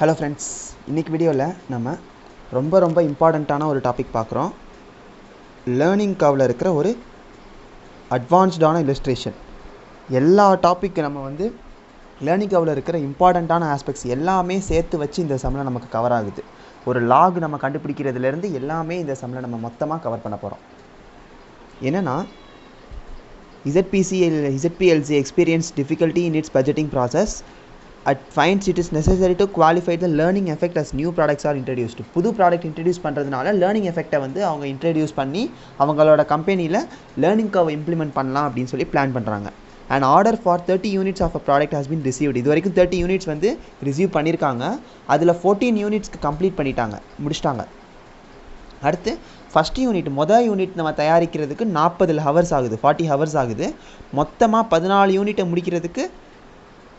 Hello friends, இன்றைக்கி வீடியோவில் நம்ம ரொம்ப இம்பார்ட்டண்ட்டான ஒரு டாபிக் பார்க்குறோம். லேர்னிங் கர்வில் இருக்கிற ஒரு அட்வான்ஸ்டான இல்லஸ்ட்ரேஷன். எல்லா டாபிக் நம்ம லேர்னிங் கர்வில் இருக்கிற இம்பார்ட்டண்ட்டான ஆஸ்பெக்ட்ஸ் எல்லாமே சேர்த்து வச்சு இந்த சம்மில் நமக்கு கவர் ஆகுது. ஒரு லாக் நம்ம கண்டுபிடிக்கிறதுலேருந்து எல்லாமே இந்த சம்மில் நம்ம மொத்தமாக கவர் பண்ண போகிறோம். என்னென்னா, ZPLC experienced difficulty in its budgeting process. Finds it is necessary to qualify the learning effect as new products are introduced. புது ப்ராடக்ட் இன்ட்ரடியூஸ் பண்ணுறதுனால லேர்னிங் எஃபெக்டை அவங்க இன்ட்ரடியூஸ் பண்ணி அவங்களோட கம்பெனியில் லேர்னிங் கர்வை இம்ப்ளிமெண்ட் பண்ணலாம் அப்படின்னு சொல்லி பிளான் பண்ணுறாங்க. And order for 30 units of a product has been received. இது வரைக்கும் 30 யூனிட்ஸ் ரிசீவ் பண்ணியிருக்காங்க. அதில் 14 யூனிட்ஸ்க்கு கம்ப்ளீட் முடிச்சிட்டாங்க. அடுத்து ஃபஸ்ட் யூனிட் யூனிட் நம்ம தயாரிக்கிறதுக்கு 40 ஹவர்ஸ் ஆகுது, 40 ஹவர்ஸ் ஆகுது. மொத்தமாக 14 யூனிட்டை முடிக்கிறதுக்கு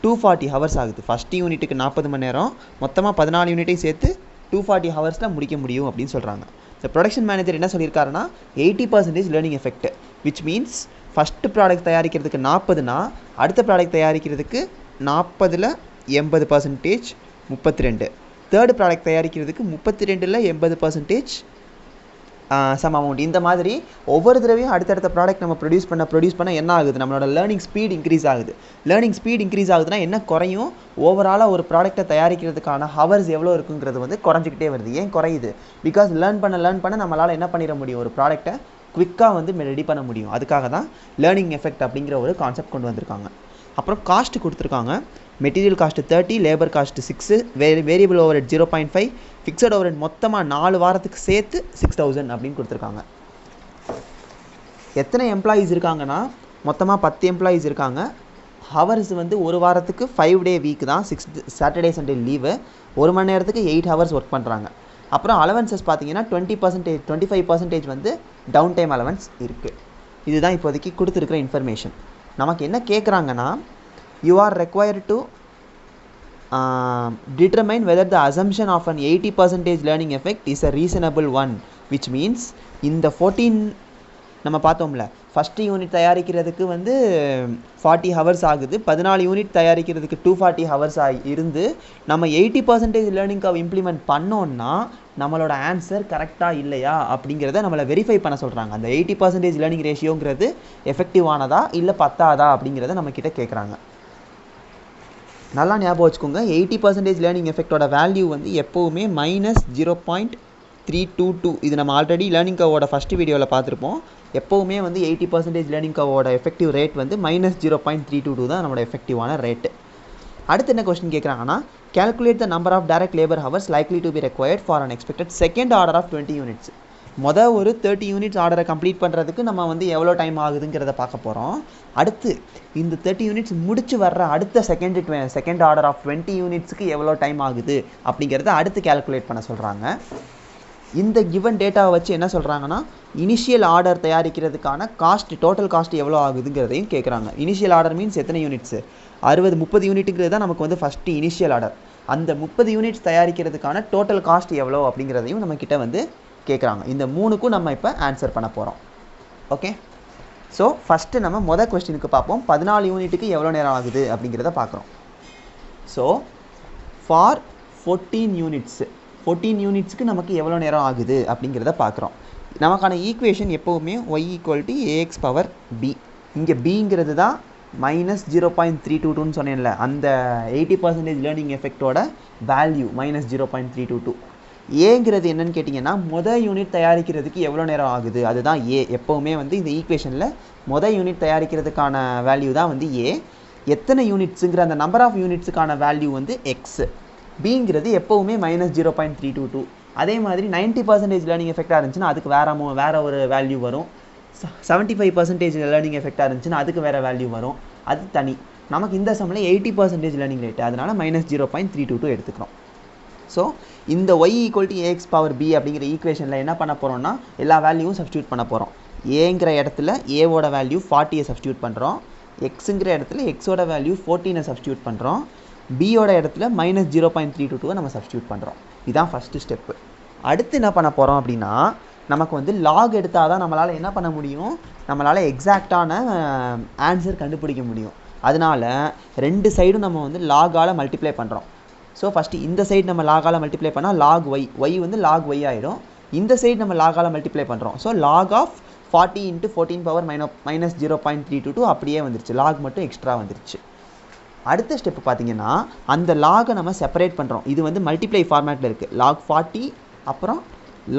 240 ஹவர்ஸ் ஆகுது. ஃபஸ்ட் யூனிட்டுக்கு 40 மணி நேரம், மொத்தமாக 14 யூனிட்டையும் சேர்த்து 240 ஹவர்ஸில் முடிக்க முடியும் அப்படின்னு சொல்கிறாங்க. இந்த ப்ரொடக்ஷன் மேனேஜர் என்ன சொல்லியிருக்காருன்னா 80% learning effect, which means first product தயாரிக்கிறதுக்கு 40னா அடுத்த ப்ராடக்ட் தயாரிக்கிறதுக்கு 40ல் 80%, 32. தேர்டு ப்ராடக்ட் தயாரிக்கிறதுக்கு 32ல் 80% சம் அமௌண்ட். இந்த மாதிரி ஒவ்வொரு தடவையும் அடுத்தடுத்த ப்ராடக்ட் நம்ம ப்ரொடியூஸ் பண்ண என்ன ஆகுது, நம்மளோட லேர்னிங் ஸ்பீட் இன்க்ரீஸ் ஆகுது. லேர்னிங் ஸ்பீட் இன்க்ரீஸ் ஆகுதுன்னா என்ன குறையும், ஓவராலாக ஒரு ப்ராடக்ட்டை தயாரிக்கிறதுக்கான ஹவர்ஸ் எவ்வளோ இருக்குங்கிறது குறைஞ்சிக்கிட்டே வருது. ஏன் குறையுது? பிகாஸ் லேர்ன் பண்ண நம்மளால் என்ன பண்ணிட முடியும், ஒரு ப்ராடக்ட்டை குவிக்காக ரெடி பண்ண முடியும். அதுக்காக தான் லேர்னிங் எஃபெக்ட் அப்படிங்கிற ஒரு கான்செப்ட் கொண்டு வந்திருக்காங்க. அப்புறம் காஸ்ட் கொடுத்துருக்காங்க. Material cost 30, labour cost 6, variable over head 0.5, fixed over head மொத்தமாக 4 வாரத்துக்கு சேர்த்து 6000 அப்படின்னு கொடுத்துருக்காங்க. எத்தனை எம்ப்ளாயீஸ் இருக்காங்கன்னா மொத்தமாக 10 எம்ப்ளாயீஸ் இருக்காங்க. ஹவர்ஸ் ஒரு வாரத்துக்கு 5 டே வீக் தான், 6 சாட்டர்டே சண்டே லீவு. 1 மணி நேரத்துக்கு 8 ஹவர்ஸ் ஒர்க் பண்ணுறாங்க. அப்புறம் அலவன்சஸ் பார்த்தீங்கன்னா 20%, 25% டவுன் டைம் அலவன்ஸ் இருக்குது. இதுதான் இப்போதைக்கு கொடுத்துருக்கிற இன்ஃபர்மேஷன். நமக்கு என்ன கேட்குறாங்கன்னா, you are required to determine whether the assumption of an 80% learning effect is a reasonable one, which means இந்த 14 நம்ம பார்த்தோம்ல, ஃபஸ்ட்டு யூனிட் தயாரிக்கிறதுக்கு 40 ஹவர்ஸ் ஆகுது, 14 யூனிட் தயாரிக்கிறதுக்கு 240 ஹவர்ஸ் இருந்து நம்ம 80% லேர்னிங் கர்வ் இம்ப்ளிமெண்ட் பண்ணோன்னா நம்மளோட ஆன்சர் கரெக்டாக இல்லையா அப்படிங்கிறத நம்மளை வெரிஃபை பண்ண சொல்கிறாங்க. அந்த 80% லேர்னிங் ரேஷியோங்கிறது எஃபெக்டிவானதா இல்லை பத்தாதா அப்படிங்கிறத நம்மக்கிட்ட கேட்குறாங்க. நல்லா ஞாபகம் வச்சுக்கோங்க, 80% லேர்னிங் எஃபெக்டோட வேல்யூ எப்போவுமே -0.322. இது நம்ம ஆல்ரெடி லேர்னிங் கர்வோட ஃபஸ்ட் வீடியோவில் பார்த்துருப்போம். எப்போவுமே 80% லேர்னிங் கர்வோட எஃபெக்டிவ் ரேட் -0.322 தான் நம்மளோட எஃபெக்டிவான ரேட்டு. அடுத்து என்ன கொஸ்டின் கேட்குறாங்கன்னா, calculate the number of direct labor hours likely to be required for an expected second order of 20 units. ஒரு 30 யூனிட்ஸ் ஆர்டரை கம்ப்ளீட் பண்ணுறதுக்கு நம்ம எவ்வளோ டைம் ஆகுதுங்கிறத பார்க்க போகிறோம். அடுத்து இந்த 30 யூனிட்ஸ் முடிச்சு வர்ற அடுத்த செகண்ட் ஆர்டர் ஆஃப் 20 யூனிட்ஸுக்கு எவ்வளோ டைம் ஆகுது அப்படிங்கிறத அடுத்து கேல்குலேட் பண்ண சொல்கிறாங்க. இந்த கிவன் டேட்டாவை வச்சு என்ன சொல்கிறாங்கன்னா, இனிஷியல் ஆர்டர் தயாரிக்கிறதுக்கான டோட்டல் காஸ்ட் எவ்வளோ ஆகுதுங்கிறதையும் கேட்குறாங்க. இனிஷியல் ஆர்டர் மீன்ஸ் எத்தனை யூனிட்ஸு, 30 யூனிட்டுங்கிறது தான் நமக்கு ஃபஸ்ட்டு இனிஷியல் ஆர்டர். அந்த 30 யூனிட்ஸ் தயாரிக்கிறதுக்கான டோட்டல் காஸ்ட் எவ்வளோ அப்படிங்கிறதையும் நம்மக்கிட்ட கேட்குறாங்க. இந்த 3க்கும் நம்ம இப்போ ஆன்சர் பண்ண போகிறோம். ஓகே, ஸோ ஃபஸ்ட்டு நம்ம கொஸ்டினுக்கு பார்ப்போம். 14 யூனிட்டுக்கு எவ்வளோ நேரம் ஆகுது அப்படிங்கிறத பார்க்குறோம். ஸோ ஃபார் 14 யூனிட்ஸுக்கு நமக்கு எவ்வளோ நேரம் ஆகுது அப்படிங்கிறத பார்க்குறோம். நமக்கான ஈக்குவேஷன் எப்போவுமே y = ax/b. இங்கே பிங்கிறது தான் -0.322 சொன்னேன்ல, அந்த 80% லேர்னிங் எஃபெக்டோட வேல்யூ -0.322. ஏங்கிறது என்னன்னு கேட்டிங்கன்னா, யூனிட் தயாரிக்கிறதுக்கு எவ்வளோ நேரம் ஆகுது அதுதான் ஏ. எப்போவுமே இந்த ஈக்குவேஷனில் யூனிட் தயாரிக்கிறதுக்கான வேல்யூ தான் ஏ. எத்தனை யூனிட்ஸுங்கிற அந்த நம்பர் ஆஃப் யூனிட்ஸுக்கான வேல்யூ எக்ஸ். பிங்கிறது எப்போவுமே -0.322. அதே மாதிரி 90% லேர்னிங் எஃபெக்டாக இருந்துச்சுன்னா அதுக்கு வேறு ஒரு வேல்யூ வரும். 75% லேர்னிங் எஃபெக்டாக இருந்துச்சுன்னா அதுக்கு வேறு வேல்யூ வரும். அது தனி. நமக்கு இந்த சம்மில் 80% லேர்னிங் ரேட்டு, அதனால் -0.322 எடுத்துக்கிறோம். ஸோ இந்த y = ax/b அப்படிங்கிற ஈக்குவேஷனில் என்ன பண்ண போகிறோம்னா, எல்லா வேல்யூவும் சப்ஸ்டியூட் பண்ண போகிறோம். ஏங்கிற இடத்துல ஏவோட வேல்யூ 40 சப்ஸ்டியூட் பண்ணுறோம். எக்ஸுங்கிற இடத்துல எக்ஸோட வேல்யூ 14 சப்ஸ்டியூட் பண்ணுறோம். பியோட இடத்துல -0.322 நம்ம சப்ஸ்டியூட் பண்ணுறோம். இதுதான் ஃபஸ்ட்டு ஸ்டெப்பு. அடுத்து என்ன பண்ண போகிறோம் அப்படின்னா, நமக்கு லாக் எடுத்தால் தான் நம்மளால் என்ன பண்ண முடியும், நம்மளால் எக்ஸாக்டான ஆன்சர் கண்டுபிடிக்க முடியும். அதனால் 2 சைடும் நம்ம லாகால் மல்டிப்ளை பண்ணுறோம். ஸோ ஃபஸ்ட்டு இந்த சைடு நம்ம லாகால் மல்டிப்ளை பண்ணால் லாக் ஒய் வந்து லாக் ஒய் ஆகிடும். இந்த சைடு நம்ம லாகால் மல்டிப்ளை பண்ணுறோம். So log of 40 × 14 power minus 0.322 அப்படியே வந்துருச்சு. லாக் மட்டும் எக்ஸ்ட்ரா வந்துருச்சு. அடுத்த ஸ்டெப்பு பார்த்தீங்கன்னா அந்த லாகை நம்ம செப்பரேட் பண்ணுறோம். இது வந்து மல்டிப்ளை ஃபார்மேட்டில் இருக்குது. லாக் 40 அப்புறம்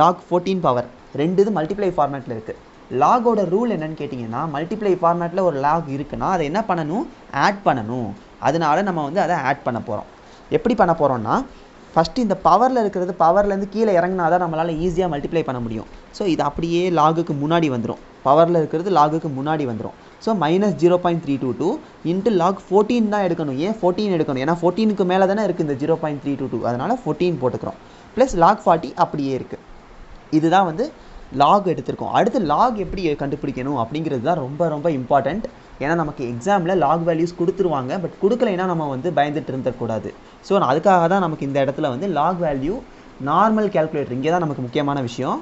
லாக் 14 பவர் ரெண்டு இது மல்டிப்ளை ஃபார்மேட்டில் இருக்குது. லாகோட ரூல் என்னன்னு கேட்டிங்கன்னா மல்டிப்ளை ஃபார்மேட்டில் ஒரு லாக் இருக்குன்னா அதை என்ன பண்ணணும், ஆட் பண்ணணும். அதனால நம்ம வந்து அதை ஆட் பண்ண போகிறோம். எப்படி பண்ண போகிறோம்னா ஃபஸ்ட்டு இந்த பவரில் இருக்கிறது பவர்லேருந்து கீழே இறங்கினா தான் நம்மளால் ஈஸியாக மல்டிப்ளை பண்ண முடியும். ஸோ இது அப்படியே லாகுக்கு முன்னாடி வந்துடும். பவரில் இருக்கிறது லாகுக்கு முன்னாடி வந்துடும். ஸோ மைனஸ் 0.322 இன்ட்டு லாக் 14 தான் எடுக்கணும். ஏன் 14 எடுக்கணும்? ஏன்னா 14க்கு மேலே தானே இருக்குது இந்த 0.322, அதனால் 14 போட்டுக்கிறோம். ப்ளஸ் லாக் 40 அப்படியே இருக்குது. இதுதான் வந்து லாக் எடுத்திருக்கோம். அடுத்து லாக் எப்படி கண்டுபிடிக்கணும் அப்படிங்கிறது தான் ரொம்ப ரொம்ப இம்பார்ட்டண்ட். ஏன்னா நமக்கு எக்ஸாமில் லாக் வேல்யூஸ் கொடுத்துருவாங்க, பட் கொடுக்கலைன்னா நம்ம வந்து பயந்துட்டு இருந்துடக்கூடாது. ஸோ அதுக்காக தான் நமக்கு இந்த இடத்துல வந்து லாக் வேல்யூ நார்மல் கேல்குலேட்டர் இங்கே தான் நமக்கு முக்கியமான விஷயம்.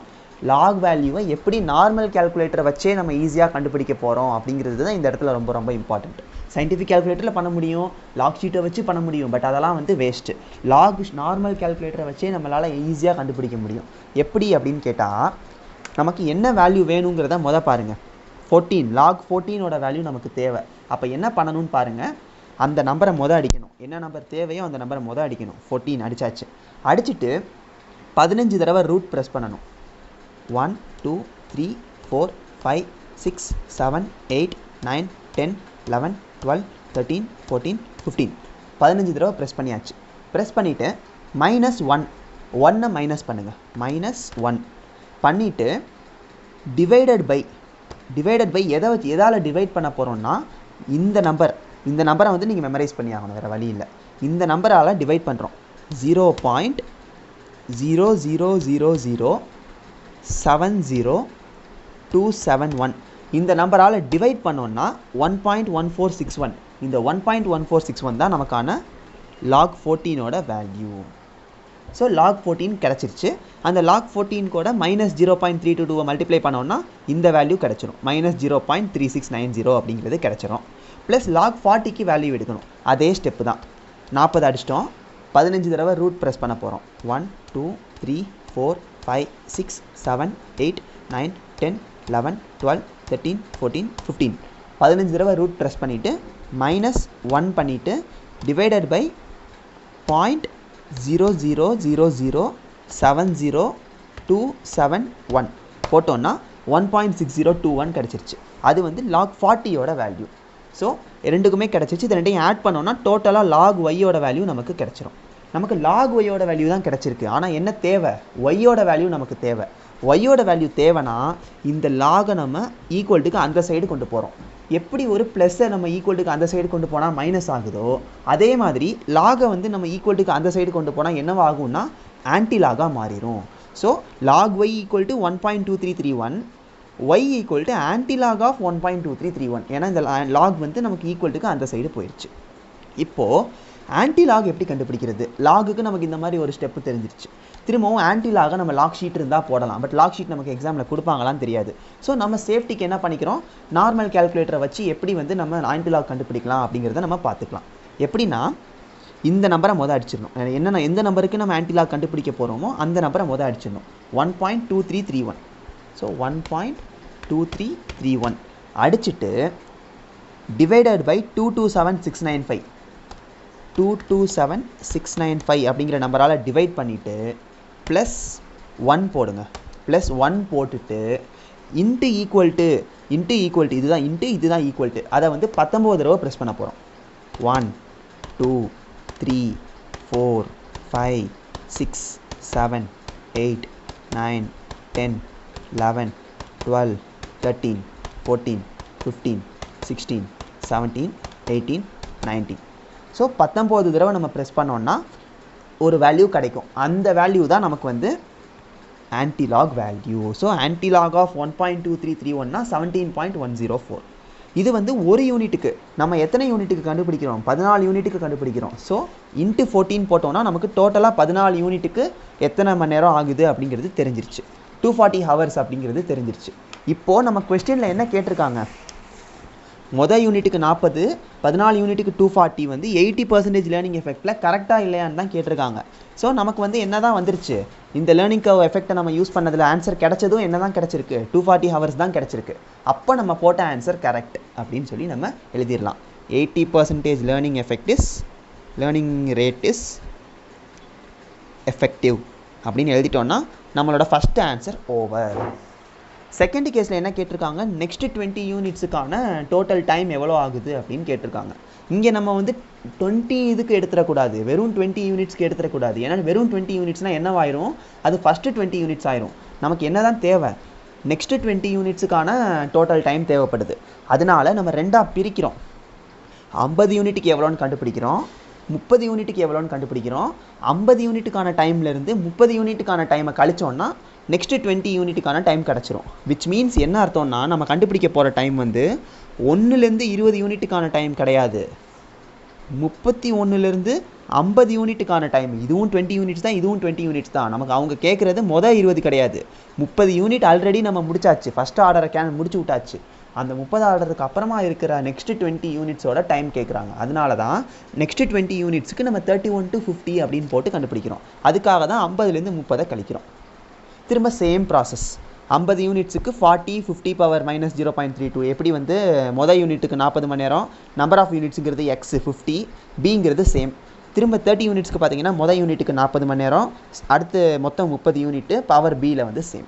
லாக் வேல்யூவை எப்படி நார்மல் கேல்குலேட்டரை வச்சே நம்ம ஈஸியாக கண்டுபிடிக்க போகிறோம் அப்படிங்கிறது தான் இந்த இடத்துல ரொம்ப ரொம்ப இம்பார்ட்டண்ட். சயின்டிஃபிக் கேல்குலேட்டரில் பண்ண முடியும், லாக் ஷீட்டை வச்சு பண்ண முடியும், பட் அதெல்லாம் வந்து வேஸ்ட்டு. லாக் நார்மல் கேல்குலேட்டரை வச்சே நம்மளால் ஈஸியாக கண்டுபிடிக்க முடியும். எப்படி அப்படின்னு கேட்டால் நமக்கு என்ன வேல்யூ வேணுங்கிறத பாருங்கள். 14 லாக் 14ஓட வேல்யூ நமக்கு தேவை. அப்போ என்ன பண்ணணும்னு பாருங்கள், அந்த நம்பரை அடிக்கணும். என்ன நம்பர் தேவையோ அந்த நம்பரை அடிக்கணும். 14 அடித்தாச்சு. அடிச்சுட்டு 15 தடவை ரூட் ப்ரெஸ் பண்ணணும். 1 2 3 4 5 6 7 8 9 10 11 12 13 14 15 15 தடவை ப்ரெஸ் பண்ணியாச்சு. ப்ரெஸ் பண்ணிவிட்டு -1 மைனஸ் பண்ணுங்கள். -1 பண்ணிவிட்டு டிவைடட் பை எதால் டிவைட் பண்ண போகிறோம்னா இந்த நம்பரை வந்து நீங்கள் மெமரைஸ் பண்ணி ஆகணும், வேறு வழி இல்லை. இந்த நம்பரால் டிவைட் பண்ணுறோம். 0.00070.271 இந்த நம்பரால் டிவைட் பண்ணோன்னா 1.1461. இந்த 1.1461 தான் நமக்கான லாக் 14ஓட வேல்யூ. ஸோ லாக் 14 கிடச்சிருச்சு. அந்த லாக் 14 கூட -0.322 மல்டிப்ளை பண்ணோன்னா இந்த வேல்யூ கிடச்சிரும். -0.3690 அப்படிங்கிறது கிடச்சிரும். ப்ளஸ் லாக் 40க்கு வேல்யூ எடுக்கணும். அதே ஸ்டெப்பு தான். 40 அடிச்சிட்டோம். 15 தடவை ரூட் ப்ரெஸ் பண்ண போகிறோம். 1 2 3 4 5 6 7 8 9 10 11 12 13 14 15 15 தடவை ரூட் ப்ரெஸ் பண்ணிவிட்டு -1 பண்ணிவிட்டு டிவைடட் பை 0.00070.271 போட்டோன்னா 1.6021 கிடச்சிருச்சு. அது வந்து லாக் 40ஓட வேல்யூ. ஸோ ரெண்டுக்குமே கிடச்சிருச்சு. இது ரெண்டையும் ஆட் பண்ணோன்னா டோட்டலாக லாக் ஒய்யோட வேல்யூ நமக்கு கிடச்சிரும். நமக்கு லாக் ஒய்யோட வேல்யூ தான் கிடச்சிருக்கு. ஆனால் என்ன தேவை, ஒய்யோட வேல்யூ நமக்கு தேவை. ஒய்யோட வேல்யூ தேவைன்னா இந்த லாகை நம்ம ஈக்குவல்ட்டுக்கு அந்த சைடு கொண்டு போகிறோம். எப்படி ஒரு ப்ளஸ்ஸை நம்ம ஈக்குவல்ட்டுக்கு அந்த சைடு கொண்டு போனால் மைனஸ் ஆகுதோ அதே மாதிரி லாகை வந்து நம்ம ஈக்குவல்ட்டுக்கு அந்த சைடு கொண்டு போனால் என்னவாகும்னா ஆன்டி லாகாக மாறிடும். So log y equal to 1.2331, y equal to anti log of 1.2331. ஏன்னா இந்த லாக் வந்து நமக்கு ஈக்குவல்ட்டுக்கு அந்த சைடு போயிடுச்சு. இப்போது ஆன்டி லாக் எப்படி கண்டுபிடிக்கிறது? லாகுக்கு நமக்கு இந்த மாதிரி ஒரு ஸ்டெப்பு தெரிஞ்சிருச்சு. திரும்பவும் ஆன்டி லாகை நம்ம லாக் ஷீட் இருந்தால் போடலாம். பட் லாக் ஷீட் நமக்கு எக்ஸாமில் கொடுப்பாங்களான்னு தெரியாது. ஸோ நம்ம சேஃப்டிக்கு என்ன பண்ணிக்கிறோம், நார்மல் கேல்குலேட்டரை வச்சு எப்படி வந்து நம்ம ஆன்டி லாக் கண்டுபிடிக்கலாம் அப்படிங்கிறத நம்ம பார்த்துக்கலாம். எப்படின்னா இந்த நம்பரை அடிச்சிடணும். எந்த நம்பருக்கு நம்ம ஆன்டி லாக் கண்டுபிடிக்க போகிறோமோ அந்த நம்பரை அடிச்சிடணும். 1.2331. ஸோ 1.23691 அடிச்சுட்டு டிவைடட் பை 227695 227695 அப்படிங்கிற நம்பரால் டிவைட் பண்ணிவிட்டு +1 போடுங்க. +1 போட்டுட்டு இன்ட்டு ஈக்குவல்ட்டு இதுதான் இதுதான் ஈக்குவல்ட்டு அதை வந்து 19 தடவை ப்ரெஸ் பண்ண போகிறோம். 1 2 3 4 5 6 7 8 9 10 11 12 13 14 15 16 17 18 19. ஸோ 19 தடவை நம்ம ப்ரெஸ் பண்ணோன்னா ஒரு வேல்யூ கிடைக்கும். அந்த வேல்யூ தான் நமக்கு வந்து anti log value. So anti log of 1.2331னா 17.104. இது வந்து ஒரு யூனிட்டுக்கு நம்ம எத்தனை யூனிட்டுக்கு கண்டுபிடிக்கிறோம், 14 யூனிட்டுக்கு கண்டுபிடிக்கிறோம். ஸோ இன்ட்டு 14 போட்டோம்னா நமக்கு டோட்டலாக 14 யூனிட்டுக்கு எத்தனை மணி நேரம் ஆகுது அப்படிங்கிறது தெரிஞ்சிருச்சு. 240 ஹவர்ஸ் அப்படிங்கிறது தெரிஞ்சிருச்சு. இப்போது நம்ம கொஸ்டினில் என்ன கேட்டிருக்காங்க, மொதல் யூனிட்டுக்கு 40, 14 யூனிட்டுக்கு 240 வந்து 80% லேர்னிங் எஃபெக்டில் கரெக்டாக இல்லையான்னு தான் கேட்டிருக்காங்க. ஸோ நமக்கு வந்து என்ன தான் வந்துருச்சு, இந்த லேர்னிங் கர்வ் எஃபெக்டை நம்ம யூஸ் பண்ணதில் ஆன்சர் கிடைச்சதும் என்ன தான் கிடச்சிருக்கு, 240 ஹவர்ஸ் தான் கிடச்சிருக்கு. அப்போ நம்ம போட்ட ஆன்சர் கரெக்ட் அப்படின்னு சொல்லி நம்ம எழுதிடலாம். 80% learning effect is learning rate is effective அப்படின்னு எழுதிட்டோன்னா நம்மளோட ஃபஸ்ட்டு ஆன்சர் ஓவர். செகண்ட் கேஸில் என்ன கேட்டிருக்காங்க, நெக்ஸ்ட் 20 யூனிட்ஸுக்கான டோட்டல் டைம் எவ்வளோ ஆகுது அப்படின்னு கேட்டிருக்காங்க. இங்கே நம்ம வந்து 20 இதுக்கு எடுத்துடக்கூடாது, வெறும் 20 யூனிட்ஸ்க்கு எடுத்துடக்கூடாது. ஏன்னா வெறும் 20 யூனிட்ஸ்னால் என்னவாயிரும், அது ஃபஸ்ட்டு 20 யூனிட்ஸ் ஆயிரும். நமக்கு என்ன தான் தேவை, நெக்ஸ்ட்டு 20 யூனிட்ஸுக்கான டோட்டல் டைம் தேவைப்படுது. அதனால நம்ம ரெண்டாக பிரிக்கிறோம். 50 யூனிட்டுக்கு எவ்வளோன்னு கண்டுபிடிக்கிறோம், 30 யூனிட்டுக்கு எவ்வளோன்னு கண்டுபிடிக்கிறோம். 50 யூனிட்டுக்கான டைம்லேருந்து 30 யூனிட்டுக்கான டைமை கழிச்சோன்னா நெக்ஸ்ட்டு 20 யூனிட்டுக்கான டைம் கிடச்சிரும். விச் மீன்ஸ் என்ன அர்த்தம்னா, நம்ம கண்டுபிடிக்க போகிற டைம் வந்து 1லேருந்து 20 யூனிட்டுக்கான டைம் கிடையாது, 31லேருந்து 50 யூனிட்டுக்கான டைம். இதுவும் 20 யூனிட்ஸ் தான், இதுவும் 20 யூனிட்ஸ் தான். நமக்கு அவங்க கேட்குறது மொதல் 20 கிடையாது, 30 யூனிட் ஆல்ரெடி நம்ம முடிச்சாச்சு, ஃபஸ்ட் ஆர்டரை முடிச்சு விட்டாச்சு. அந்த 30 ஆர்டருக்கு அப்புறமா இருக்கிற நெக்ஸ்ட் 20 யூனிட்ஸோட டைம் கேட்குறாங்க. அதனால தான் நெக்ஸ்ட் 20 யூனிட்ஸுக்கு நம்ம 31 to 50 அப்படின்னு போட்டு கண்டுபிடிக்கிறோம். அதுக்காக தான் 50லேருந்து 30 கழிக்கிறோம். திரும்ப சேம் ப்ராசஸ், 50 யூனிட்ஸுக்கு 40, 50 பவர் மைனஸ் 0.32. எப்படி வந்து மொதல் யூனிட்டுக்கு 40 மணி நேரம், நம்பர் ஆஃப் யூனிட்ஸுங்கிறது எக்ஸ் 50, பிங்கிறது சேம். திரும்ப 30 யூனிட்ஸ்க்கு பார்த்தீங்கன்னா மொதல் யூனிட்டுக்கு 40 மணி நேரம், அடுத்து மொத்தம் 30 யூனிட்டு, பவர் பியில் வந்து சேம்.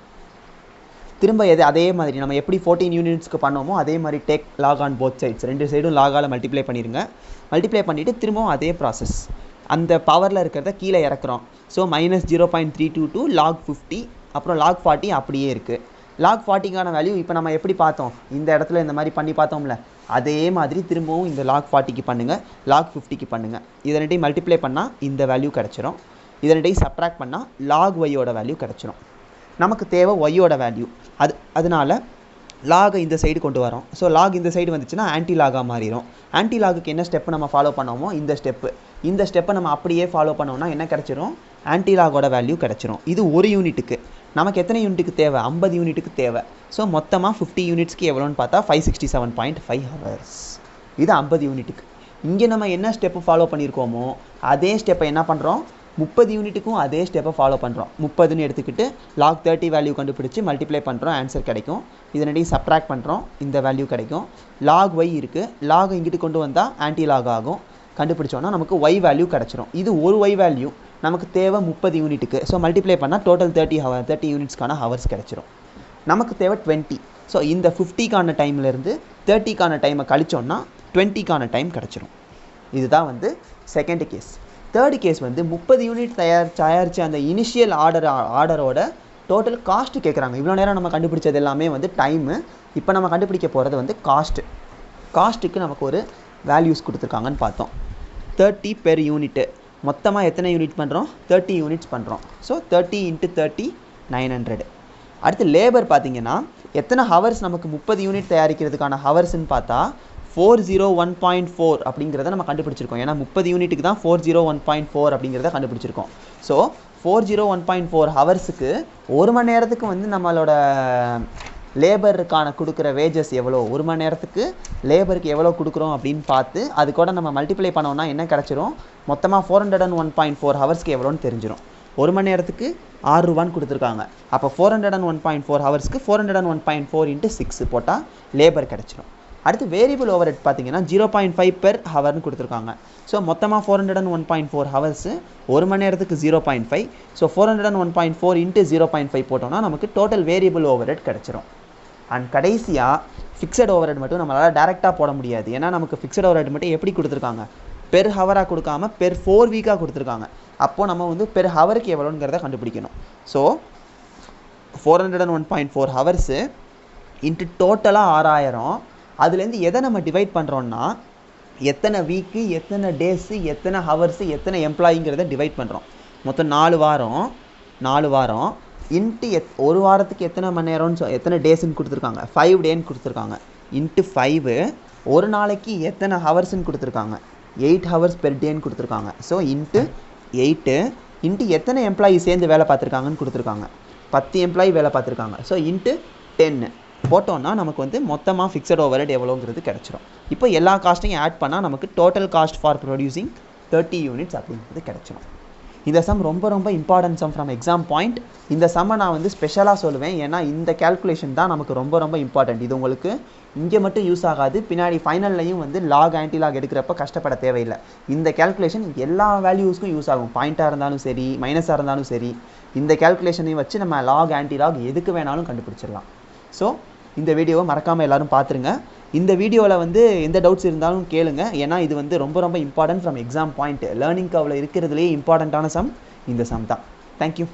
திரும்ப அதே மாதிரி நம்ம எப்படி 14 யூனிட்ஸ்க்கு பண்ணோமோ அதே மாதிரி take log on both sides, ரெண்டு சைடும் லாகால் மல்டிப்ளை பண்ணிடுங்க. மல்டிப்ளை பண்ணிவிட்டு திரும்பவும் அதே ப்ராசஸ், அந்த பவரில் இருக்கிறத கீழே இறக்குறோம். ஸோ மைனஸ் 0.322 லாக் 50, அப்புறம் லாக் 40 அப்படியே இருக்குது. லாக் 40க்கான வேல்யூ இப்போ நம்ம எப்படி பார்த்தோம், இந்த இடத்துல இந்த மாதிரி பண்ணி பார்த்தோம்ல, அதே மாதிரி திரும்பவும் இந்த லாக் 40க்கு பண்ணுங்கள், லாக் 50க்கு பண்ணுங்கள். இதை ரெண்டையும் மல்டிப்ளை பண்ணால் இந்த வேல்யூ கிடச்சிரும், இதை ரெண்டையும் சப்ட்ராக்ட் பண்ணால் லாக் ஒய்யோட வேல்யூ கிடச்சிரும். நமக்கு தேவை ஒய்யோட வேல்யூ. அதனால லாகை இந்த சைடு கொண்டு வரோம். ஸோ லாக் இந்த சைடு வந்துச்சுன்னா ஆன்டி லாகாக மாறிடும். ஆன்டி லாகுக்கு என்ன ஸ்டெப்பு நம்ம ஃபாலோ பண்ணோமோ இந்த ஸ்டெப்பை நம்ம அப்படியே ஃபாலோ பண்ணோம்னா என்ன கிடச்சிரும், ஆன்டி லாகோட வேல்யூ கிடச்சிரும். இது ஒரு யூனிட்டுக்கு. நமக்கு எத்தனை யூனிட்டுக்கு தேவை, 50 யூனிட்டுக்கு தேவை. ஸோ மொத்தமாக 50 யூனிட்ஸ்க்கு எவ்வளோன்னு பார்த்தா 567.5 ஹவர்ஸ். இது 50 யூனிட்டுக்கு. இங்கே நம்ம என்ன ஸ்டெப்பு ஃபாலோ பண்ணியிருக்கோமோ அதே ஸ்டெப்பை என்ன பண்ணுறோம், 30 யூனிட்டுக்கும் அதே ஸ்டெப்பை ஃபாலோ பண்ணுறோம். 30ன்னு எடுத்துக்கிட்டு லாக் 30 வேல்யூ கண்டுபிடிச்சி மல்டிப்ளை பண்ணுறோம், ஆன்சர் கிடைக்கும். இதனடி சப்ட்ராக்ட் பண்ணுறோம், இந்த வேல்யூ கிடைக்கும். லாக் ஒய் இருக்குது, லாக் இங்கிட்டு கொண்டு வந்தால் ஆன்டி லாக் ஆகும். கண்டுபிடிச்சோன்னா நமக்கு ஒய் வேல்யூ கிடச்சிரும். இது ஒரு ஒய் வேல்யூ, நமக்கு தேவை 30 யூனிட்டுக்கு. ஸோ மல்டிப்ளை பண்ணால் டோட்டல் 30 யூனிட்ஸ்க்கான ஹவர்ஸ் கிடச்சிரும். நமக்கு தேவை 20. ஸோ இந்த 50க்கான டைம்லேருந்து 30க்கான டைமை கழிச்சோன்னா 20க்கான டைம் கிடச்சிரும். இதுதான் வந்து செகண்ட் கேஸ். தேர்டு கேஸ் வந்து 30 யூனிட் தயாரித்த அந்த இனிஷியல் ஆர்டரோட டோட்டல் காஸ்ட்டு கேட்குறாங்க. இவ்வளோ நேரம் நம்ம கண்டுபிடிச்சது எல்லாமே வந்து டைமு. இப்போ நம்ம கண்டுபிடிக்க போகிறது வந்து காஸ்ட்டு. காஸ்ட்டுக்கு நமக்கு ஒரு வேல்யூஸ் கொடுத்துருக்காங்கன்னு பார்த்தோம். 30 பெர் யூனிட்டு. மொத்தமாக எத்தனை யூனிட் பண்ணுறோம், 30 யூனிட்ஸ் பண்ணுறோம். ஸோ 30 × 30 900. அடுத்து லேபர் பார்த்தீங்கன்னா எத்தனை ஹவர்ஸ் நமக்கு 30 யூனிட் தயாரிக்கிறதுக்கான ஹவர்ஸ்ன்னு பார்த்தா 401.4 அப்படிங்கிறத நம்ம கண்டுபிடிச்சிருக்கோம். ஏன்னா 30 யூனிட்டுக்கு தான் 401.4 அப்படிங்கிறத கண்டுபிடிச்சிருக்கோம். ஸோ 401.4 ஹவர்ஸுக்கு ஒரு மணி நேரத்துக்கு வந்து நம்மளோட லேபருக்கான கொடுக்குற வேஜஸ் எவ்வளோ, ஒரு மணி நேரத்துக்கு லேபருக்கு எவ்வளோ கொடுக்குறோம் அப்படின்னு பார்த்து அது கூட நம்ம மல்டிப்ளை பண்ணோம்னா என்ன கிடச்சிரும், மொத்தமாக 401.4 ஹவர்ஸ்க்கு எவ்வளோன்னு தெரிஞ்சிடும். ஒரு மணி நேரத்துக்கு 6 ரூபான்னு கொடுத்துருக்காங்க. அப்போ 401.4 ஹவர்ஸ்க்கு 401.4 × 6 போட்டால் லேபர் கிடச்சிரும். அடுத்து வேரியபிள் ஓவர் ஹெட் பார்த்தீங்கன்னா 0.5 பெர் ஹவர்னு கொடுத்துருக்காங்க. ஸோ மொத்தமாக 401.4 ஹவர்ஸு, ஒரு மணி நேரத்துக்கு 0.5. ஸோ 401.4 × 0.5 போட்டோம்னா நமக்கு டோட்டல் வேரியபிள் ஓவர் ஹெட் கிடச்சிரும். அண்ட் கடைசியாக ஃபிக்ஸட் ஓவர் ஹெட் மட்டும் நம்மளால் டேரெக்டாக போட முடியாது. ஏன்னா நமக்கு ஃபிக்ஸட் ஓவர் ஹெட் மட்டும் எப்படி கொடுத்துருக்காங்க, பெர் ஹவராக கொடுக்காம பெர் 4 வீக்காக கொடுத்துருக்காங்க. அப்போது நம்ம வந்து பெர் ஹவருக்கு எவ்வளோங்கிறத கண்டுபிடிக்கணும். ஸோ 401.4 ஹவர்ஸு இன்ட்டு டோட்டலாக 6000. அதுலேருந்து எதை நம்ம டிவைட் பண்ணுறோன்னா எத்தனை வீக்கு, எத்தனை டேஸு, எத்தனை ஹவர்ஸு, எத்தனை எம்ப்ளாயிங்கிறத டிவைட் பண்ணுறோம். மொத்தம் 4 வாரம் இன்ட்டு ஒரு வாரத்துக்கு எத்தனை மணி நேரம்னு எத்தனை டேஸ்ன்னு கொடுத்துருக்காங்க, 5 டேன்னு கொடுத்துருக்காங்க. இன்ட்டு 5 ஒரு நாளைக்கு எத்தனை ஹவர்ஸ்ன்னு கொடுத்துருக்காங்க, 8 ஹவர்ஸ் பெர் டேன்னு கொடுத்துருக்காங்க. ஸோ இன்ட்டு 8 இன்ட்டு எத்தனை எம்ப்ளாயி சேர்ந்து வேலை பார்த்துருக்காங்கன்னு கொடுத்துருக்காங்க, 10 எம்ப்ளாயி வேலை பார்த்துருக்காங்க. ஸோ இன்ட்டு 10 போட்டோன்னா நமக்கு வந்து மொத்தமாக ஃபிக்ஸட் ஓவர்ஹெட் எவ்வளோங்கிறது கிடச்சிரும். இப்போ எல்லா காஸ்ட்டையும் ஆட் பண்ணால் நமக்கு total cost for producing 30 units அப்படிங்கிறது கிடச்சிரும். இந்த சம் ரொம்ப ரொம்ப important sum from exam point. இந்த சம்மை நான் வந்து ஸ்பெஷலாக சொல்லுவேன், ஏன்னா இந்த கேல்குலேஷன் தான் நமக்கு ரொம்ப ரொம்ப இம்பார்ட்டன்ட். இது உங்களுக்கு இங்கே மட்டும் யூஸ் ஆகாது, பின்னாடி ஃபைனல்லையும் வந்து லாக் ஆன்டிலாக் எடுக்கிறப்ப கஷ்டப்பட தேவையில்லை. இந்த கேல்குலேஷன் எல்லா வேல்யூஸ்க்கும் யூஸ் ஆகும். பாயிண்ட்டாக இருந்தாலும் சரி, மைனஸாக இருந்தாலும் சரி, இந்த கேல்குலேஷனையும் வச்சு நம்ம லாக் ஆன்டிலாக் எதுக்கு வேணாலும் கண்டுபிடிச்சிடலாம். ஸோ இந்த வீடியோவை மறக்காமல் எல்லோரும் பார்த்துருங்க. இந்த வீடியோவில் வந்து எந்த டவுட்ஸ் இருந்தாலும் கேளுங்க, ஏன்னா இது வந்து ரொம்ப ரொம்ப important from exam point. Learning கர்வில் இருக்கிறதுலேயே இம்பார்ட்டண்ட்டான சம் இந்த சம் தான். தேங்க்யூ.